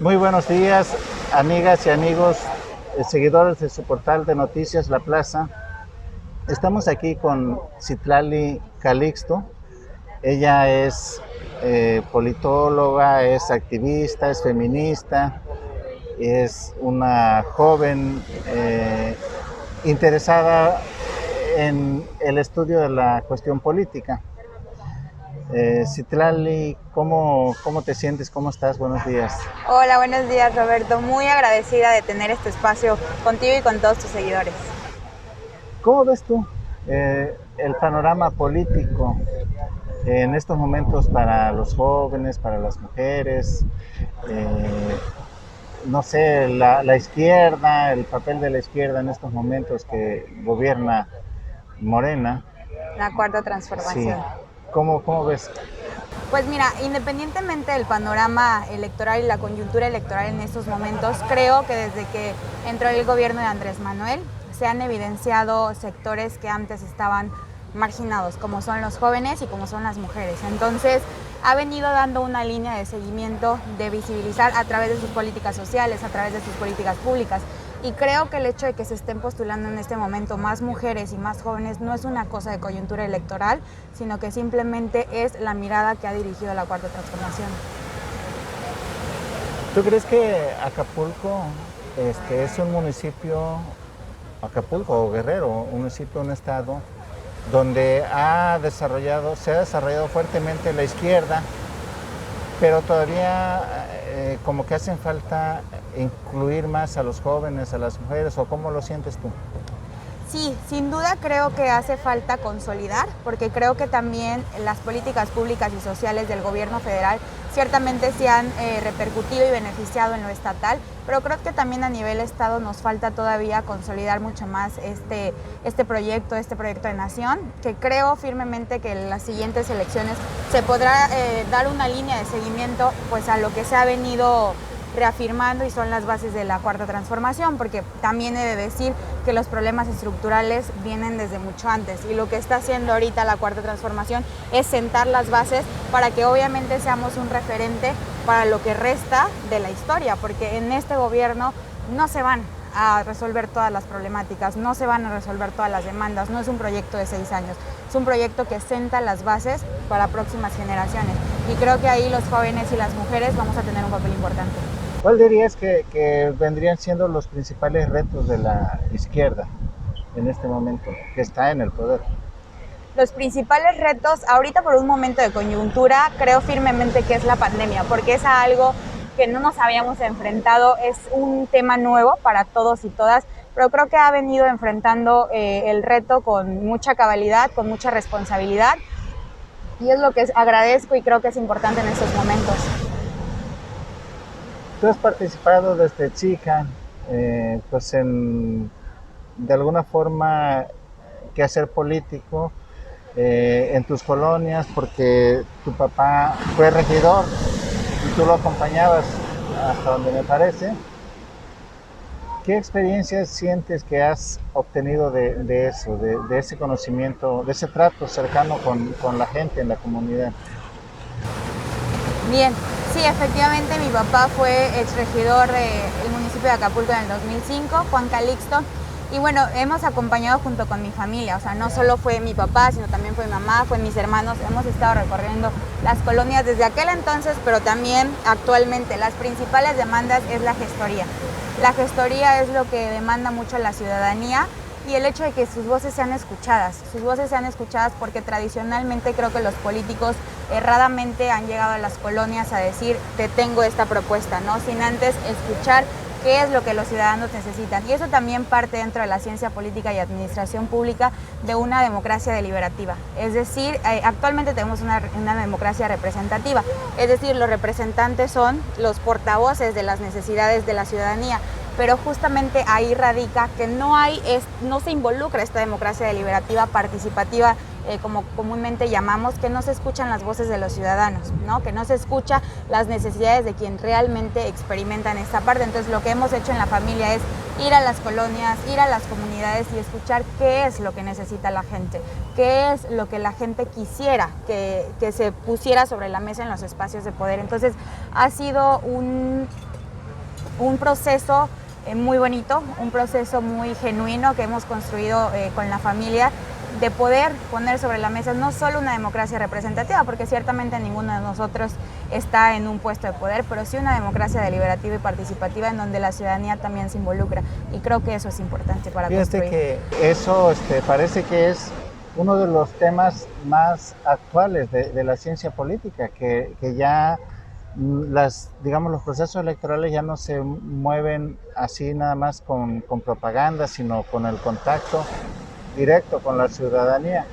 Muy buenos días, amigas y amigos, seguidores de su portal de noticias La Plaza. Estamos aquí con Citlali Calixto. Ella es politóloga, es activista, es feminista, es una joven interesada en el estudio de la cuestión política. Citlali, ¿cómo te sientes? ¿Cómo estás? Buenos días. Hola, buenos días, Roberto. Muy agradecida de tener este espacio contigo y con todos tus seguidores. ¿Cómo ves tú el panorama político en estos momentos para los jóvenes, para las mujeres? Eh, no sé, la izquierda, el papel de la izquierda en estos momentos que gobierna Morena. La cuarta Sí. transformación. ¿Cómo ves? Pues mira, independientemente del panorama electoral y la coyuntura electoral en estos momentos, creo que desde que entró el gobierno de Andrés Manuel se han evidenciado sectores que antes estaban marginados, como son los jóvenes y como son las mujeres. Entonces, ha venido dando una línea de seguimiento, de visibilizar a través de sus políticas sociales, a través de sus políticas públicas. Y creo que el hecho de que se estén postulando en este momento más mujeres y más jóvenes no es una cosa de coyuntura electoral, sino que simplemente es la mirada que ha dirigido la Cuarta Transformación. ¿Tú crees que Acapulco es un municipio, Acapulco o Guerrero, un municipio, un estado, donde se ha desarrollado fuertemente la izquierda, pero todavía como que hacen falta incluir más a los jóvenes, a las mujeres, o cómo lo sientes tú? Sí, sin duda creo que hace falta consolidar, porque creo que también las políticas públicas y sociales del gobierno federal ciertamente se han repercutido y beneficiado en lo estatal, pero creo que también a nivel estado nos falta todavía consolidar mucho más este proyecto de nación, que creo firmemente que en las siguientes elecciones se podrá dar una línea de seguimiento pues a lo que se ha venido reafirmando y son las bases de la Cuarta Transformación, porque también he de decir que los problemas estructurales vienen desde mucho antes y lo que está haciendo ahorita la Cuarta Transformación es sentar las bases para que obviamente seamos un referente para lo que resta de la historia, porque en este gobierno no se van a resolver todas las problemáticas, no se van a resolver todas las demandas, no es un proyecto de 6 años, es un proyecto que senta las bases para próximas generaciones y creo que ahí los jóvenes y las mujeres vamos a tener un papel importante. ¿Cuál dirías que vendrían siendo los principales retos de la izquierda en este momento, que está en el poder? Los principales retos, ahorita por un momento de coyuntura, creo firmemente que es la pandemia, porque es algo que no nos habíamos enfrentado, es un tema nuevo para todos y todas, pero creo que ha venido enfrentando el reto con mucha cabalidad, con mucha responsabilidad, y es lo que agradezco y creo que es importante en estos momentos. Tú has participado desde chica, pues de alguna forma, quehacer político en tus colonias, porque tu papá fue regidor y tú lo acompañabas hasta donde me parece. ¿Qué experiencias sientes que has obtenido de eso, de ese conocimiento, de ese trato cercano con la gente en la comunidad? Bien, sí, efectivamente mi papá fue exregidor del municipio de Acapulco en el 2005, Juan Calixto, y bueno, hemos acompañado junto con mi familia, o sea, no solo fue mi papá, sino también fue mi mamá, fue mis hermanos, hemos estado recorriendo las colonias desde aquel entonces, pero también actualmente. Las principales demandas es la gestoría. La gestoría es lo que demanda mucho la ciudadanía y el hecho de que sus voces sean escuchadas porque tradicionalmente creo que los políticos erradamente han llegado a las colonias a decir te tengo esta propuesta, ¿no? Sin antes escuchar qué es lo que los ciudadanos necesitan. Y eso también parte dentro de la ciencia política y administración pública de una democracia deliberativa. Es decir, actualmente tenemos una democracia representativa, es decir, los representantes son los portavoces de las necesidades de la ciudadanía, pero justamente ahí radica que no se involucra esta democracia deliberativa participativa, como comúnmente llamamos, que no se escuchan las voces de los ciudadanos, ¿no? Que no se escucha las necesidades de quien realmente experimentan esta parte. Entonces lo que hemos hecho en la familia es ir a las colonias, ir a las comunidades y escuchar qué es lo que necesita la gente, qué es lo que la gente quisiera que se pusiera sobre la mesa en los espacios de poder. Entonces ha sido un proceso muy bonito, un proceso muy genuino que hemos construido con la familia, de poder poner sobre la mesa no solo una democracia representativa, porque ciertamente ninguno de nosotros está en un puesto de poder, pero sí una democracia deliberativa y participativa en donde la ciudadanía también se involucra, y creo que eso es importante para construir. Que eso parece que es uno de los temas más actuales de la ciencia política, que ya digamos, los procesos electorales ya no se mueven así nada más con propaganda, sino con el contacto directo con la ciudadanía.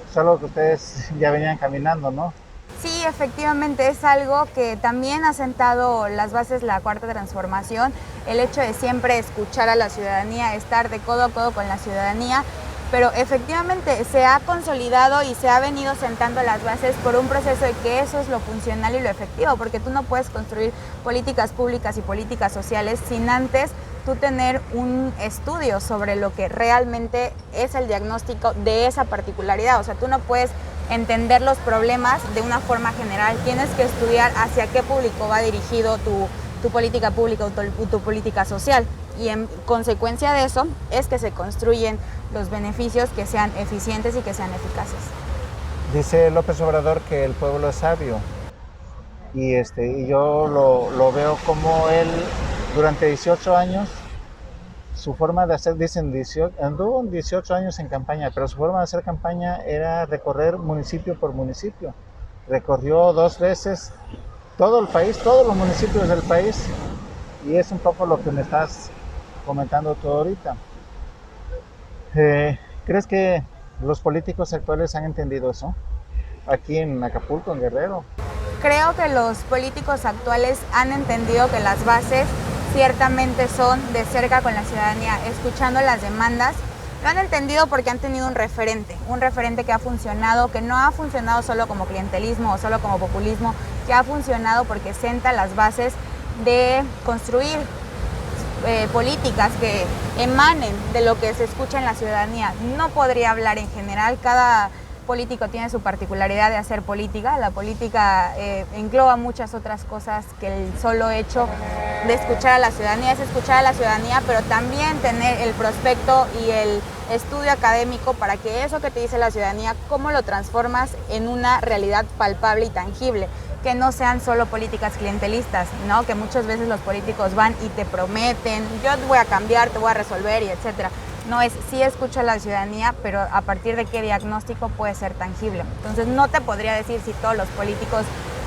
Es algo que ustedes ya venían caminando, ¿no? Sí, efectivamente, es algo que también ha sentado las bases la Cuarta Transformación, el hecho de siempre escuchar a la ciudadanía, estar de codo a codo con la ciudadanía, pero efectivamente se ha consolidado y se ha venido sentando las bases por un proceso de que eso es lo funcional y lo efectivo, porque tú no puedes construir políticas públicas y políticas sociales sin antes tú tener un estudio sobre lo que realmente es el diagnóstico de esa particularidad. O sea, tú no puedes entender los problemas de una forma general, tienes que estudiar hacia qué público va dirigido tu política pública o tu política social, y en consecuencia de eso es que se construyen los beneficios que sean eficientes y que sean eficaces. Dice López Obrador que el pueblo es sabio, y yo lo veo como él durante 18 años, su forma de hacer, dicen 18, anduvo 18 años en campaña, pero su forma de hacer campaña era recorrer municipio por municipio. Recorrió 2 veces todo el país, todos los municipios del país, y es un poco lo que me estás comentando tú ahorita. ¿Crees que los políticos actuales han entendido eso? Aquí en Acapulco, en Guerrero. Creo que los políticos actuales han entendido que las bases ciertamente son de cerca con la ciudadanía, escuchando las demandas. Lo han entendido porque han tenido un referente que ha funcionado, que no ha funcionado solo como clientelismo o solo como populismo, que ha funcionado porque sienta las bases de construir políticas que emanen de lo que se escucha en la ciudadanía. No podría hablar en general, cada político tiene su particularidad de hacer política. La política engloba muchas otras cosas que el solo hecho de escuchar a la ciudadanía. Es escuchar a la ciudadanía, pero también tener el prospecto y el estudio académico para que eso que te dice la ciudadanía, cómo lo transformas en una realidad palpable y tangible, que no sean solo políticas clientelistas, ¿no? Que muchas veces los políticos van y te prometen, yo te voy a cambiar, te voy a resolver, y etcétera. No es, sí escucho a la ciudadanía, pero a partir de qué diagnóstico puede ser tangible. Entonces no te podría decir si todos los políticos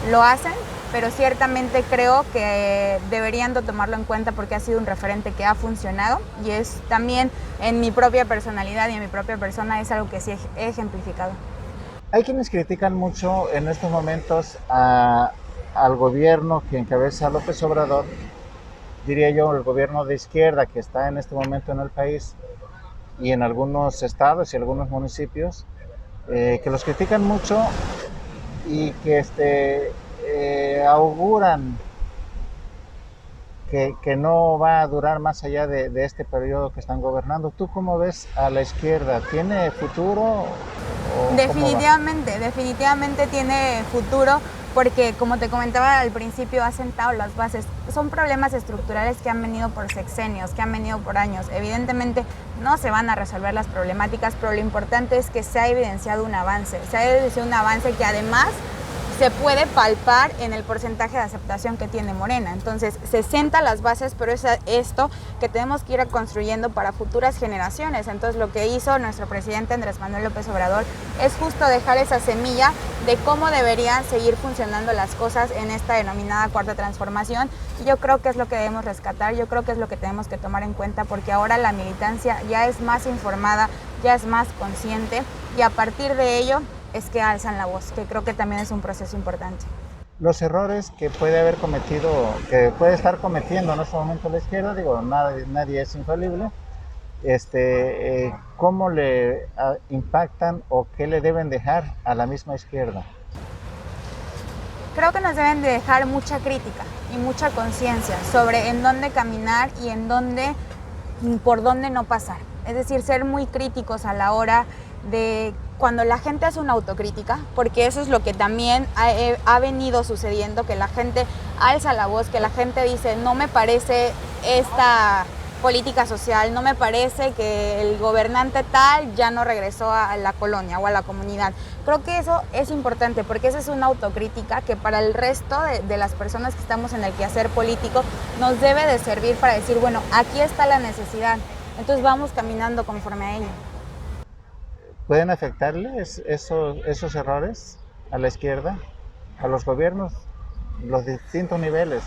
lo hacen, pero ciertamente creo que deberían de tomarlo en cuenta porque ha sido un referente que ha funcionado, y es también en mi propia personalidad y en mi propia persona es algo que sí he ejemplificado. Hay quienes critican mucho en estos momentos al gobierno que encabeza López Obrador, diría yo, el gobierno de izquierda que está en este momento en el país y en algunos estados y algunos municipios, que los critican mucho y que auguran que no va a durar más allá de este periodo que están gobernando. ¿Tú cómo ves a la izquierda? ¿Tiene futuro? Definitivamente tiene futuro, porque como te comentaba al principio, ha sentado las bases. Son problemas estructurales que han venido por sexenios, que han venido por años. Evidentemente no se van a resolver las problemáticas, pero lo importante es que se ha evidenciado un avance. Se ha evidenciado un avance que además se puede palpar en el porcentaje de aceptación que tiene Morena. Entonces se sentan las bases, pero es esto que tenemos que ir construyendo para futuras generaciones. Entonces lo que hizo nuestro presidente Andrés Manuel López Obrador es justo dejar esa semilla de cómo deberían seguir funcionando las cosas en esta denominada Cuarta Transformación, y yo creo que es lo que debemos rescatar, yo creo que es lo que tenemos que tomar en cuenta, porque ahora la militancia ya es más informada, ya es más consciente, y a partir de ello es que alzan la voz, que creo que también es un proceso importante. Los errores que puede haber cometido, que puede estar cometiendo en este momento la izquierda, digo, nadie es infalible, ¿cómo le impactan o qué le deben dejar a la misma izquierda? Creo que nos deben de dejar mucha crítica y mucha conciencia sobre en dónde caminar y por dónde no pasar. Es decir, ser muy críticos a la hora de cuando la gente hace una autocrítica, porque eso es lo que también ha venido sucediendo, que la gente alza la voz, que la gente dice, no me parece esta política social, no me parece que el gobernante tal ya no regresó a la colonia o a la comunidad. Creo que eso es importante porque esa es una autocrítica que para el resto de las personas que estamos en el quehacer político nos debe de servir para decir, bueno, aquí está la necesidad, entonces vamos caminando conforme a ello. ¿Pueden afectarles esos errores a la izquierda, a los gobiernos, los distintos niveles?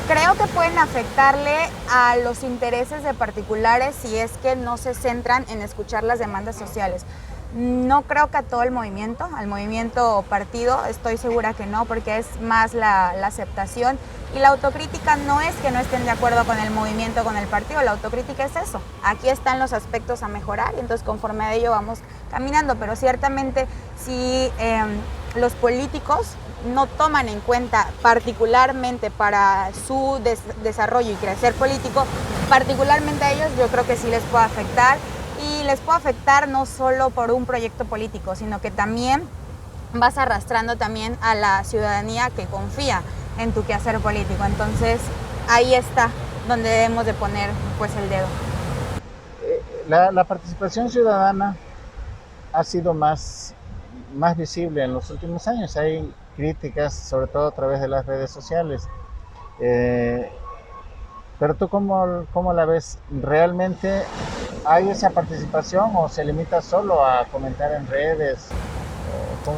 Creo que pueden afectarle a los intereses de particulares si es que no se centran en escuchar las demandas sociales. No creo que a todo el movimiento, al movimiento partido, estoy segura que no, porque es más la aceptación. Y la autocrítica no es que no estén de acuerdo con el movimiento, con el partido, la autocrítica es eso. Aquí están los aspectos a mejorar y entonces conforme a ello vamos caminando, pero ciertamente si los políticos no toman en cuenta particularmente para su desarrollo y crecer político, particularmente a ellos, yo creo que sí les puede afectar. Y les puede afectar no solo por un proyecto político, sino que también vas arrastrando también a la ciudadanía que confía en tu quehacer político. Entonces, ahí está donde debemos de poner pues el dedo. La participación ciudadana ha sido más visible en los últimos años. Hay críticas, sobre todo a través de las redes sociales. Pero tú, ¿cómo la ves? ¿Realmente hay esa participación o se limita solo a comentar en redes? ¿Cómo?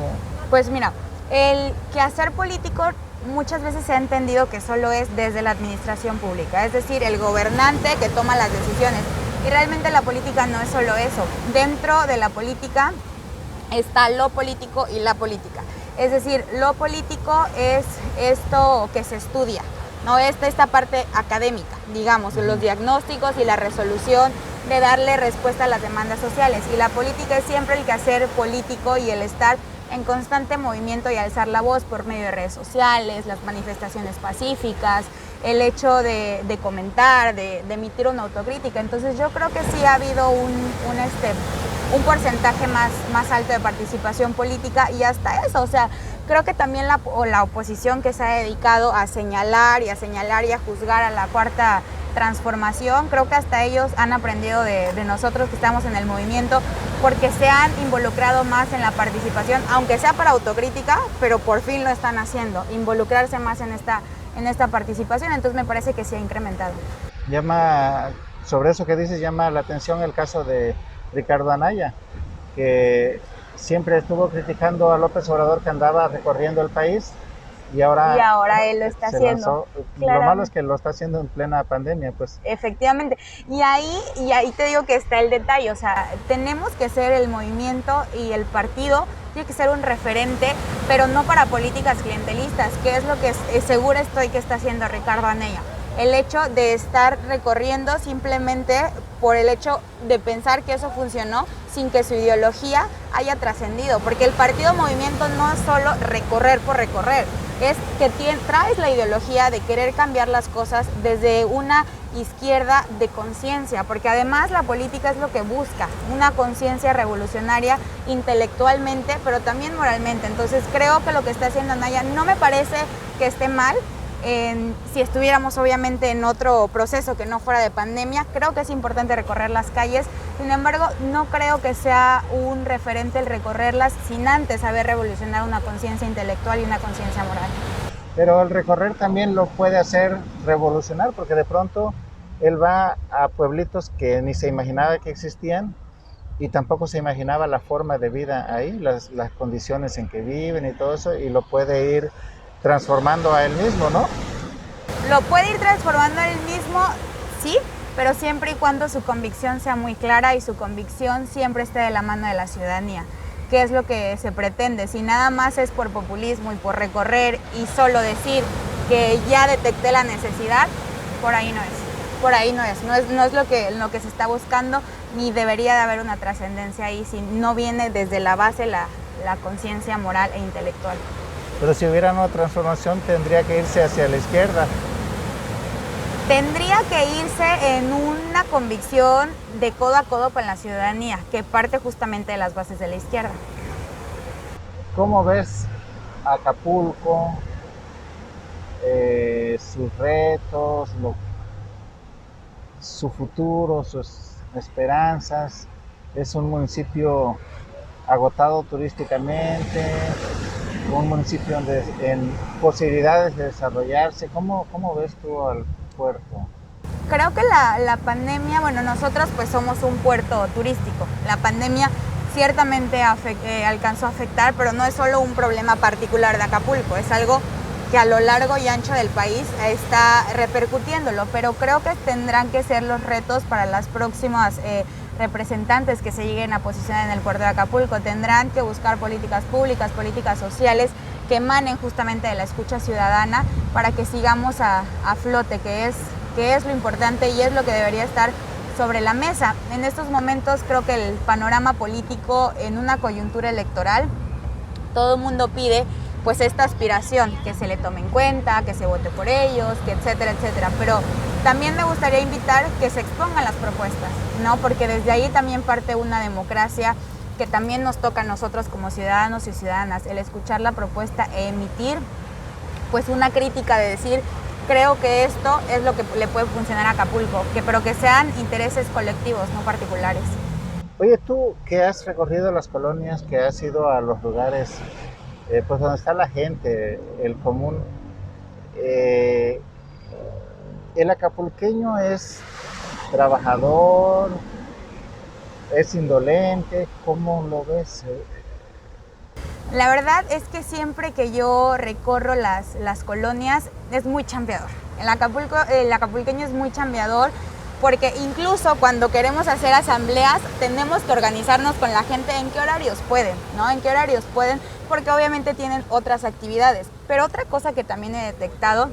Pues mira, el quehacer político muchas veces se ha entendido que solo es desde la administración pública, es decir, el gobernante que toma las decisiones. Y realmente la política no es solo eso. Dentro de la política está lo político y la política. Es decir, lo político es esto que se estudia, ¿no? Esta parte académica, digamos, los diagnósticos y la resolución de darle respuesta a las demandas sociales. Y la política es siempre el quehacer político y el estar en constante movimiento y alzar la voz por medio de redes sociales, las manifestaciones pacíficas, el hecho de comentar, de emitir una autocrítica. Entonces yo creo que sí ha habido un porcentaje más alto de participación política y hasta eso, o sea, creo que también la oposición que se ha dedicado a señalar y a juzgar a la cuarta transformación, creo que hasta ellos han aprendido de nosotros que estamos en el movimiento porque se han involucrado más en la participación, aunque sea para autocrítica, pero por fin lo están haciendo, involucrarse más en esta participación, entonces me parece que se ha incrementado. Sobre eso que dices, llama la atención el caso de Ricardo Anaya, que siempre estuvo criticando a López Obrador que andaba recorriendo el país y ahora él lo está haciendo. Lo malo es que lo está haciendo en plena pandemia, pues. Efectivamente. Y ahí te digo que está el detalle, o sea, tenemos que ser el movimiento y el partido tiene que ser un referente, pero no para políticas clientelistas, que es lo que segura estoy que está haciendo Ricardo Anaya. El hecho de estar recorriendo simplemente por el hecho de pensar que eso funcionó sin que su ideología haya trascendido, porque el partido movimiento no es solo recorrer por recorrer, es que traes la ideología de querer cambiar las cosas desde una izquierda de conciencia, porque además la política es lo que busca, una conciencia revolucionaria intelectualmente, pero también moralmente. Entonces creo que lo que está haciendo Anaya no me parece que esté mal. Si estuviéramos obviamente en otro proceso que no fuera de pandemia, creo que es importante recorrer las calles, sin embargo no creo que sea un referente el recorrerlas sin antes haber revolucionado una conciencia intelectual y una conciencia moral. Pero el recorrer también lo puede hacer revolucionar, porque de pronto él va a pueblitos que ni se imaginaba que existían y tampoco se imaginaba la forma de vida ahí, las condiciones en que viven y todo eso, y lo puede ir transformando a él mismo, ¿no? Lo puede ir transformando a él mismo, sí, pero siempre y cuando su convicción sea muy clara y su convicción siempre esté de la mano de la ciudadanía, que es lo que se pretende. Si nada más es por populismo y por recorrer y solo decir que ya detecté la necesidad, por ahí no es lo que se está buscando, ni debería de haber una trascendencia ahí si no viene desde la base la conciencia moral e intelectual. Pero si hubiera una transformación tendría que irse hacia la izquierda. Tendría que irse en una convicción de codo a codo con la ciudadanía, que parte justamente de las bases de la izquierda. ¿Cómo ves Acapulco, sus retos, su futuro, sus esperanzas? Es un municipio agotado turísticamente, un municipio donde en posibilidades de desarrollarse. ¿Cómo ves tú al puerto? Creo que la pandemia, bueno, nosotros pues somos un puerto turístico. La pandemia ciertamente alcanzó a afectar, pero no es solo un problema particular de Acapulco, es algo que a lo largo y ancho del país está repercutiéndolo, pero creo que tendrán que ser los retos para las próximas representantes que se lleguen a posicionar en el puerto de Acapulco. Tendrán que buscar políticas públicas, políticas sociales que emanen justamente de la escucha ciudadana para que sigamos a flote, que es lo importante y es lo que debería estar sobre la mesa. En estos momentos creo que el panorama político en una coyuntura electoral, todo el mundo pide pues esta aspiración, que se le tome en cuenta, que se vote por ellos, que etcétera, etcétera. Pero también me gustaría invitar que se expongan las propuestas, ¿no? Porque desde ahí también parte una democracia que también nos toca a nosotros como ciudadanos y ciudadanas, el escuchar la propuesta e emitir pues una crítica de decir, creo que esto es lo que le puede funcionar a Acapulco, pero que sean intereses colectivos, no particulares. Oye, tú que has recorrido las colonias, que has ido a los lugares pues donde está la gente, el común, eh, el acapulqueño es trabajador, es indolente, ¿cómo lo ves? La verdad es que siempre que yo recorro las colonias es muy chambeador. El acapulqueño es muy chambeador porque incluso cuando queremos hacer asambleas tenemos que organizarnos con la gente en qué horarios pueden, ¿no? En qué horarios pueden, porque obviamente tienen otras actividades. Pero otra cosa que también he detectado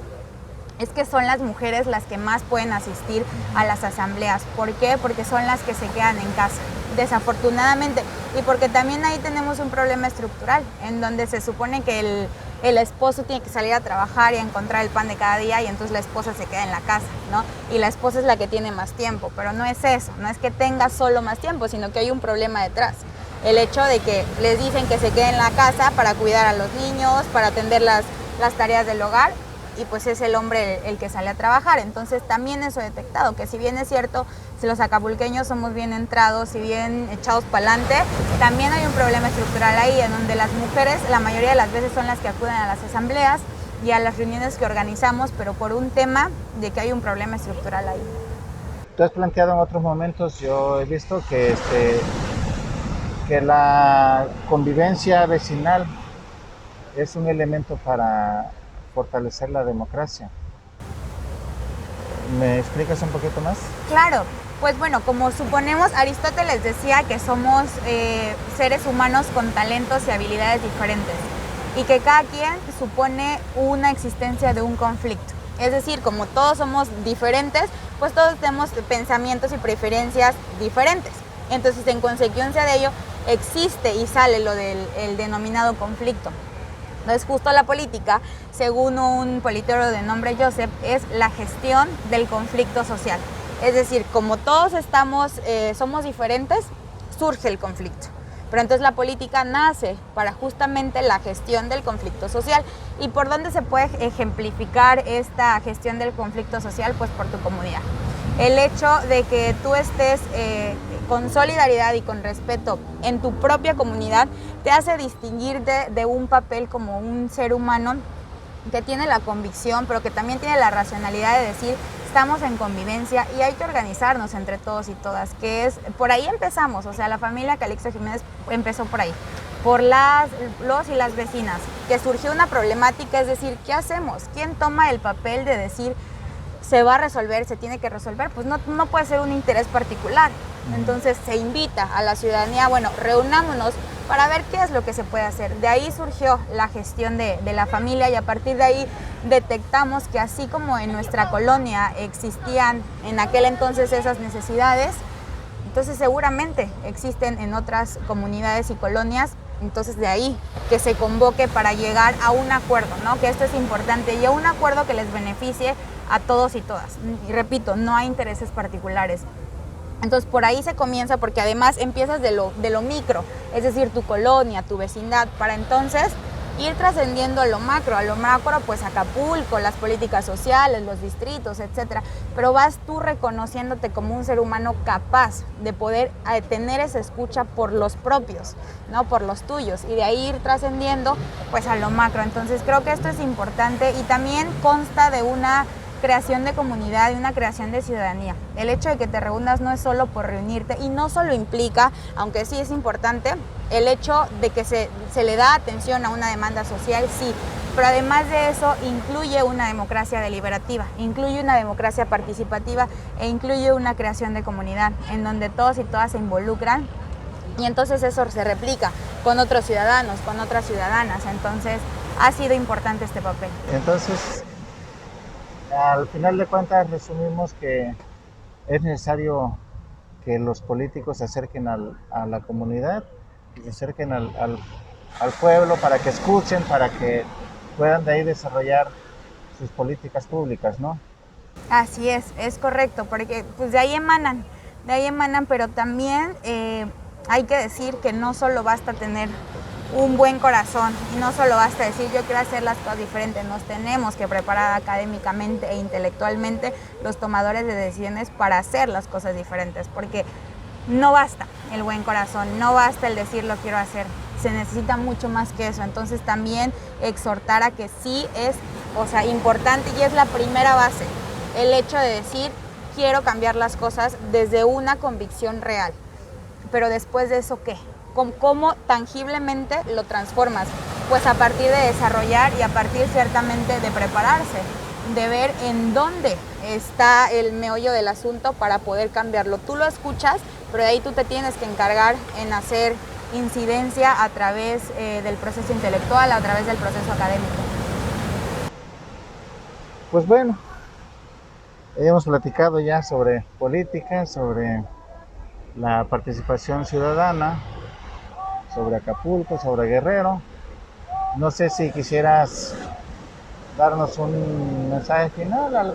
es que son las mujeres las que más pueden asistir a las asambleas. ¿Por qué? Porque son las que se quedan en casa, desafortunadamente. Y porque también ahí tenemos un problema estructural, en donde se supone que el esposo tiene que salir a trabajar y a encontrar el pan de cada día y entonces la esposa se queda en la casa, ¿no? Y la esposa es la que tiene más tiempo, pero no es eso, no es que tenga solo más tiempo, sino que hay un problema detrás. El hecho de que les dicen que se queden en la casa para cuidar a los niños, para atender las tareas del hogar, y pues es el hombre el que sale a trabajar. Entonces también eso he detectado, que si bien es cierto, si los acapulqueños somos bien entrados y bien echados para adelante, también hay un problema estructural ahí, en donde las mujeres la mayoría de las veces son las que acuden a las asambleas y a las reuniones que organizamos, pero por un tema de que hay un problema estructural ahí. Tú has planteado en otros momentos, yo he visto que la convivencia vecinal es un elemento para fortalecer la democracia. ¿Me explicas un poquito más? Claro, pues bueno, como suponemos, Aristóteles decía que somos seres humanos con talentos y habilidades diferentes y que cada quien supone una existencia de un conflicto. Es decir, como todos somos diferentes, pues todos tenemos pensamientos y preferencias diferentes. Entonces, en consecuencia de ello, existe y sale lo del denominado conflicto. Entonces, justo la política, según un politólogo de nombre Joseph, es la gestión del conflicto social. Es decir, como todos somos diferentes, surge el conflicto. Pero entonces la política nace para justamente la gestión del conflicto social. ¿Y por dónde se puede ejemplificar esta gestión del conflicto social? Pues por tu comunidad. El hecho de que tú estés con solidaridad y con respeto en tu propia comunidad te hace distinguirte de un papel como un ser humano que tiene la convicción, pero que también tiene la racionalidad de decir, estamos en convivencia y hay que organizarnos entre todos y todas, que es, por ahí empezamos, o sea, la familia Calixto Jiménez empezó por ahí, por los y las vecinas, que surgió una problemática, es decir, ¿qué hacemos? ¿Quién toma el papel de decir, se va a resolver, se tiene que resolver? Pues no puede ser un interés particular. Entonces se invita a la ciudadanía, bueno, reunámonos para ver qué es lo que se puede hacer. De ahí surgió la gestión de la familia y a partir de ahí detectamos que así como en nuestra colonia existían en aquel entonces esas necesidades, entonces seguramente existen en otras comunidades y colonias. Entonces de ahí que se convoque para llegar a un acuerdo, ¿no? Que esto es importante y a un acuerdo que les beneficie a todos y todas. Y repito, no hay intereses particulares. Entonces por ahí se comienza, porque además empiezas de lo micro, es decir, tu colonia, tu vecindad, para entonces ir trascendiendo a lo macro, pues Acapulco, las políticas sociales, los distritos, etcétera. Pero vas tú reconociéndote como un ser humano capaz de poder tener esa escucha por los propios, ¿no? Por los tuyos, y de ahí ir trascendiendo pues a lo macro. Entonces creo que esto es importante y también consta de una creación de comunidad y una creación de ciudadanía. El hecho de que te reúnas no es solo por reunirte, y no solo implica, aunque sí es importante, el hecho de que se le da atención a una demanda social, sí, pero además de eso incluye una democracia deliberativa, incluye una democracia participativa e incluye una creación de comunidad en donde todos y todas se involucran, y entonces eso se replica con otros ciudadanos, con otras ciudadanas. Entonces ha sido importante este papel. Entonces, al final de cuentas, resumimos que es necesario que los políticos se acerquen a la comunidad, que se acerquen al pueblo para que escuchen, para que puedan de ahí desarrollar sus políticas públicas, ¿no? Así es correcto, porque pues de ahí emanan, pero también hay que decir que no solo basta tener un buen corazón y no solo basta decir yo quiero hacer las cosas diferentes, nos tenemos que preparar académicamente e intelectualmente los tomadores de decisiones para hacer las cosas diferentes, porque no basta el buen corazón, no basta el decir lo quiero hacer, se necesita mucho más que eso. Entonces también exhortar a que sí es, importante, y es la primera base, el hecho de decir quiero cambiar las cosas desde una convicción real, pero después de eso, ¿qué? ¿Cómo tangiblemente lo transformas? Pues a partir de desarrollar y a partir ciertamente de prepararse, de ver en dónde está el meollo del asunto para poder cambiarlo. Tú lo escuchas, pero de ahí tú te tienes que encargar en hacer incidencia a través del proceso intelectual, a través del proceso académico. Pues bueno, hemos platicado ya sobre política, sobre la participación ciudadana, sobre Acapulco, sobre Guerrero. No sé si quisieras darnos un mensaje final,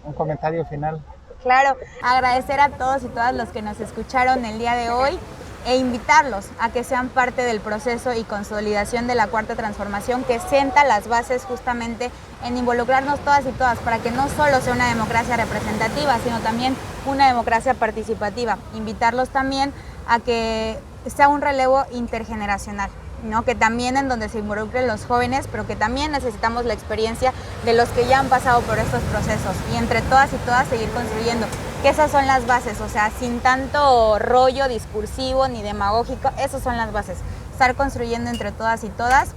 un comentario final. Claro, agradecer a todos y todas los que nos escucharon el día de hoy e invitarlos a que sean parte del proceso y consolidación de la Cuarta Transformación, que sienta las bases justamente en involucrarnos todas y todas para que no solo sea una democracia representativa, sino también una democracia participativa. Invitarlos también a que sea un relevo intergeneracional, ¿no? Que también en donde se involucren los jóvenes, pero que también necesitamos la experiencia de los que ya han pasado por estos procesos, y entre todas y todas seguir construyendo, que esas son las bases, sin tanto rollo discursivo ni demagógico, esas son las bases, estar construyendo entre todas y todas,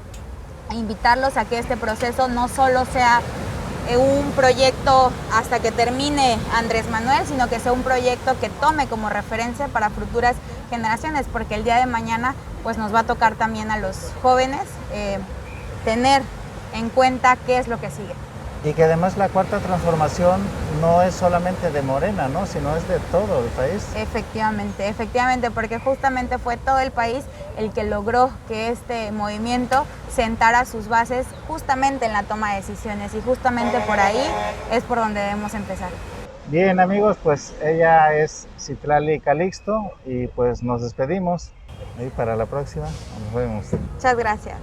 e invitarlos a que este proceso no solo sea un proyecto hasta que termine Andrés Manuel, sino que sea un proyecto que tome como referencia para futuras generaciones, porque el día de mañana pues nos va a tocar también a los jóvenes tener en cuenta qué es lo que sigue. Y que además la Cuarta Transformación no es solamente de Morena, ¿no? Sino es de todo el país. Efectivamente, porque justamente fue todo el país el que logró que este movimiento sentara sus bases justamente en la toma de decisiones, y justamente por ahí es por donde debemos empezar. Bien, amigos, pues ella es Citlali Calixto y pues nos despedimos. Y para la próxima, nos vemos. Muchas gracias.